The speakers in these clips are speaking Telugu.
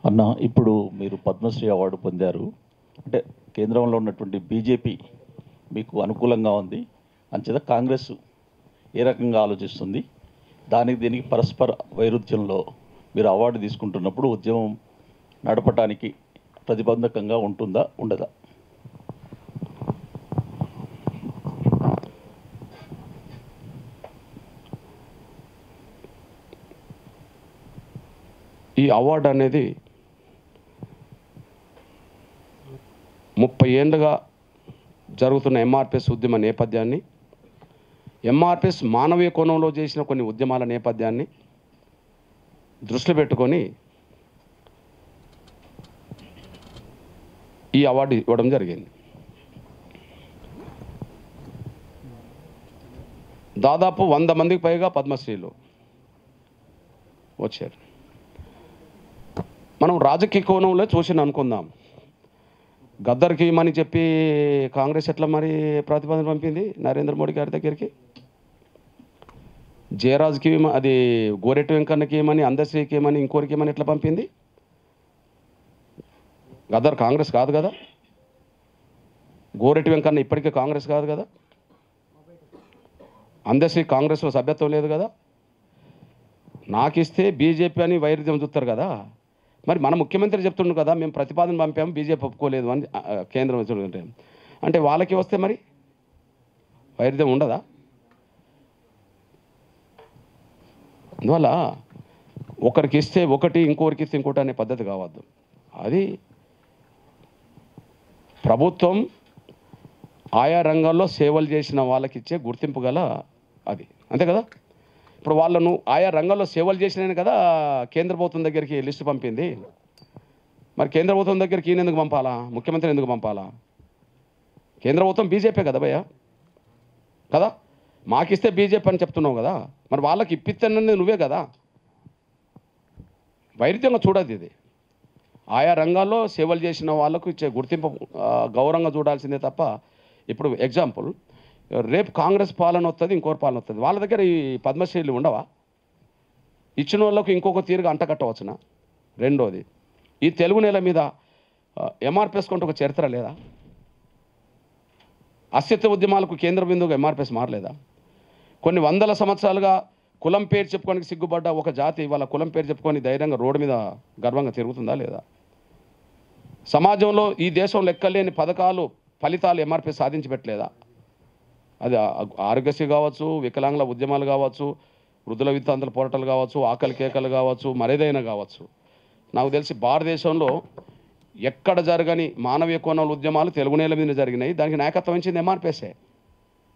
అన్న ఇప్పుడు మీరు పద్మశ్రీ అవార్డు పొందారు. అంటే కేంద్రంలో ఉన్నటువంటి బీజేపీ మీకు అనుకూలంగా ఉంది. అంచేత కాంగ్రెస్ ఏ రకంగా ఆలోచిస్తుంది? దీనికి పరస్పర వైరుధ్యంలో మీరు అవార్డు తీసుకుంటున్నప్పుడు ఉద్యమం నడపటానికి ప్రతిబంధకంగా ఉంటుందా, ఉండదా? ఈ అవార్డు అనేది 30 ఏళ్ళుగా జరుగుతున్న ఎంఆర్పిఎస్ ఉద్యమ నేపథ్యాన్ని, ఎంఆర్పిఎస్ మానవీయ కోణంలో చేసిన కొన్ని ఉద్యమాల నేపథ్యాన్ని దృష్టిలో పెట్టుకొని ఈ అవార్డు ఇవ్వడం జరిగింది. దాదాపు 100 మందికి పైగా పద్మశ్రీలు వచ్చారు. మనం రాజకీయ కోణంలో చూసి అనుకుందాం. గద్దర్కి ఇవ్వమని చెప్పి కాంగ్రెస్ ఎట్లా మరి ప్రతిపాదన పంపింది నరేంద్ర మోడీ గారి దగ్గరికి? జయరాజ్కి అది గోరెట్టు వెంకన్నకి ఏమని, అందశ్రీకి ఏమని, ఇంకోరికి ఏమని ఎట్లా పంపింది? గద్దర్ కాంగ్రెస్ కాదు కదా, గోరెట్టు వెంకన్న ఇప్పటికీ కాంగ్రెస్ కాదు కదా, అందశ్రీ కాంగ్రెస్లో సభ్యత్వం లేదు కదా. నాకు ఇస్తే బీజేపీ అని వైరుధ్యం చూస్తారు కదా. మరి మన ముఖ్యమంత్రి చెప్తుండ్రు కదా, మేము ప్రతిపాదన పంపాము, బీజేపీ ఒప్పుకోలేదు అని కేంద్రం అంటే వాళ్ళకి వస్తే మరి వైరుధ్యం ఉండదా? అందువల్ల ఒకరికి ఇస్తే ఒకటి, ఇంకొకరికి ఇస్తే ఇంకోటి అనే పద్ధతి కావద్దు. అది ప్రభుత్వం ఆయా రంగాల్లో సేవలు చేసిన వాళ్ళకి ఇచ్చే గుర్తింపు గల అది, అంతే కదా. ఇప్పుడు వాళ్ళను ఆయా రంగంలో సేవలు చేసినాను కదా కేంద్ర ప్రభుత్వం దగ్గరికి లిస్టు పంపింది. మరి కేంద్ర ప్రభుత్వం దగ్గరికి ఈయన ఎందుకు పంపాలా, ముఖ్యమంత్రి ఎందుకు పంపాలా? కేంద్ర ప్రభుత్వం బీజేపీ కదా భయ్యా, కదా. మాకిస్తే బీజేపీ అని చెప్తున్నావు కదా, మరి వాళ్ళకి ఇప్పిస్తానని నువ్వే కదా. వైరుధ్యంగా చూడదు ఇది. ఆయా రంగాల్లో సేవలు చేసిన వాళ్ళకు ఇచ్చే గుర్తింపు గౌరవంగా చూడాల్సిందే తప్ప. ఇప్పుడు ఎగ్జాంపుల్, రేపు కాంగ్రెస్ పాలన వస్తుంది, ఇంకోటి పాలన వస్తుంది, వాళ్ళ దగ్గర ఈ పద్మశ్రీలు ఉండవా? ఇచ్చిన వాళ్ళకు ఇంకొక తీరుగా అంటకట్టవచ్చునా? రెండోది, ఈ తెలుగు నేల మీద ఎంఆర్పిఎస్ కొంటే ఒక చరిత్ర లేదా? అస్తిత్వ ఉద్యమాలకు కేంద్ర బిందువుగా ఎంఆర్పిఎస్ మారలేదా? కొన్ని వందల సంవత్సరాలుగా కులం పేరు చెప్పుకోనికి సిగ్గుపడ్డ ఒక జాతి వాళ్ళ కులం పేరు చెప్పుకొని ధైర్యంగా రోడ్డు మీద గర్వంగా తిరుగుతుందా లేదా? సమాజంలో ఈ దేశం లెక్కలేని పథకాలు, ఫలితాలు ఎంఆర్పిఎస్ సాధించి పెట్టలేదా? అది ఆరోగ్యశ్రీ కావచ్చు, వికలాంగుల ఉద్యమాలు కావచ్చు, వృద్ధుల వితంతుల పోరాటాలు కావచ్చు, ఆకలి కేకలు కావచ్చు, మరేదైనా కావచ్చు. నాకు తెలిసి భారతదేశంలో ఎక్కడ జరగని మానవీయ కోణాల ఉద్యమాలు తెలుగు నేల మీద జరిగినాయి. దానికి నాయకత్వం ఇచ్చింది ఎంఆర్పిఎస్ఏ.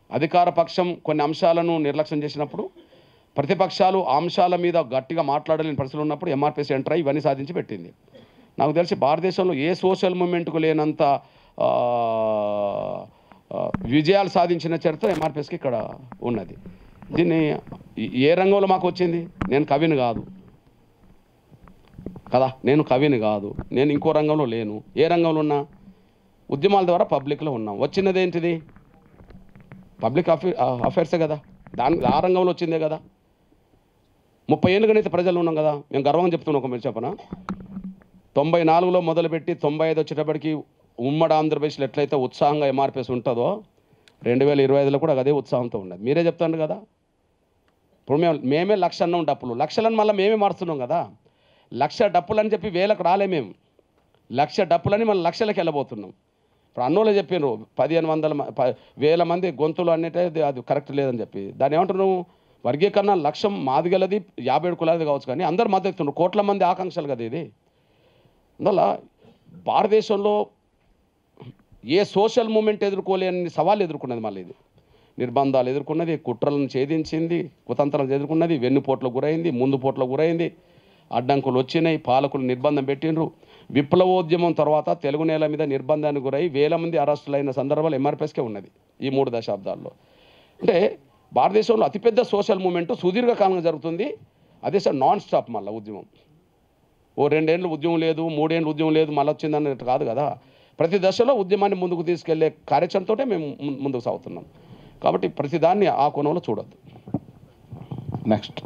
అధికార పక్షం కొన్ని అంశాలను నిర్లక్ష్యం చేసినప్పుడు, ప్రతిపక్షాలు ఆ అంశాల మీద గట్టిగా మాట్లాడలేని పరిస్థితులు ఉన్నప్పుడు ఎంఆర్పిఎస్ ఎంటర్ అయ్యి ఇవన్నీ సాధించి పెట్టింది. నాకు తెలిసి భారతదేశంలో ఏ సోషల్ మూమెంట్కు లేనంత విజయాలు సాధించిన చరిత్ర ఎంఆర్పిఎస్కి ఇక్కడ ఉన్నది. దీన్ని ఏ రంగంలో మాకు వచ్చింది? నేను కవిని కాదు కదా, నేను కవిని కాదు, నేను ఇంకో రంగంలో లేను. ఏ రంగంలో ఉన్నా? ఉద్యమాల ద్వారా పబ్లిక్లో ఉన్నాం. వచ్చినది ఏంటిది? పబ్లిక్ అఫైర్సే కదా, ఆ రంగంలో వచ్చిందే కదా. 30 ఏళ్ళుగానైతే ప్రజలు ఉన్నాం కదా. మేము గర్వంగా చెప్తున్నాం. ఒక మీరు చెప్పనా, 94లో మొదలుపెట్టి 95 వచ్చేటప్పటికి ఉమ్మడి ఆంధ్రప్రదేశ్లో ఎట్లయితే ఉత్సాహంగా ఎంఆర్పిఎస్ ఉంటుందో 2025లో కూడా అదే ఉత్సాహంతో ఉన్నది. మీరే చెప్తాను కదా. ఇప్పుడు మేమే లక్ష అన్నాం డప్పులు, లక్షలను మళ్ళీ మేమే మారుస్తున్నాం కదా. 1,00,000 డప్పులు అని చెప్పి 1000కు రాలే మేము. 1,00,000 డప్పులని మళ్ళీ లక్షలకు వెళ్ళబోతున్నాం. ఇప్పుడు అన్నోళ్ళు చెప్పినారు 1500 మంది గొంతులు అన్నిటే అది కరెక్ట్ లేదని చెప్పి. దాన్ని ఏమంటున్నావు? వర్గీకరణ లక్ష్యం మాదిగలది 57 కులాలది కావచ్చు, కానీ అందరు మద్దతు ఇస్తున్నారు. కోట్ల మంది ఆకాంక్షలు కదా ఇది. అందువల్ల భారతదేశంలో ఏ సోషల్ మూమెంట్ ఎదుర్కోలేని సవాళ్ళు ఎదుర్కొన్నది. మళ్ళీ ఇది నిర్బంధాలు ఎదుర్కొన్నది, కుట్రలను ఛేదించింది, కుతంత్రాలను ఎదుర్కొన్నది, వెన్నుపోట్లకు గురైంది, ముందు పోట్లకు గురైంది, అడ్డంకులు వచ్చినాయి, పాలకులు నిర్బంధం పెట్టిండ్రు. విప్లవోద్యమం తర్వాత తెలుగు నేల మీద నిర్బంధానికి గురై 1000 మంది అరెస్టులైన సందర్భాలు ఎంఆర్పిఎస్కే ఉన్నది ఈ 3 దశాబ్దాల్లో. అంటే భారతదేశంలో అతిపెద్ద సోషల్ మూమెంట్ సుదీర్ఘకాలంగా జరుగుతుంది. అదే సార్ నాన్ స్టాప్. మళ్ళీ ఉద్యమం ఓ 2 ఏళ్ళు ఉద్యమం లేదు, 3 ఏళ్ళు ఉద్యమం లేదు, మళ్ళీ వచ్చిందన్నట్టు కాదు కదా. ప్రతి దశలో ఉద్యమాన్ని ముందుకు తీసుకెళ్లే కార్యాచరణతోటే మేము ముందుకు సాగుతున్నాం. కాబట్టి ప్రతిదాన్ని ఆ కోణంలో చూడొద్దు. నెక్స్ట్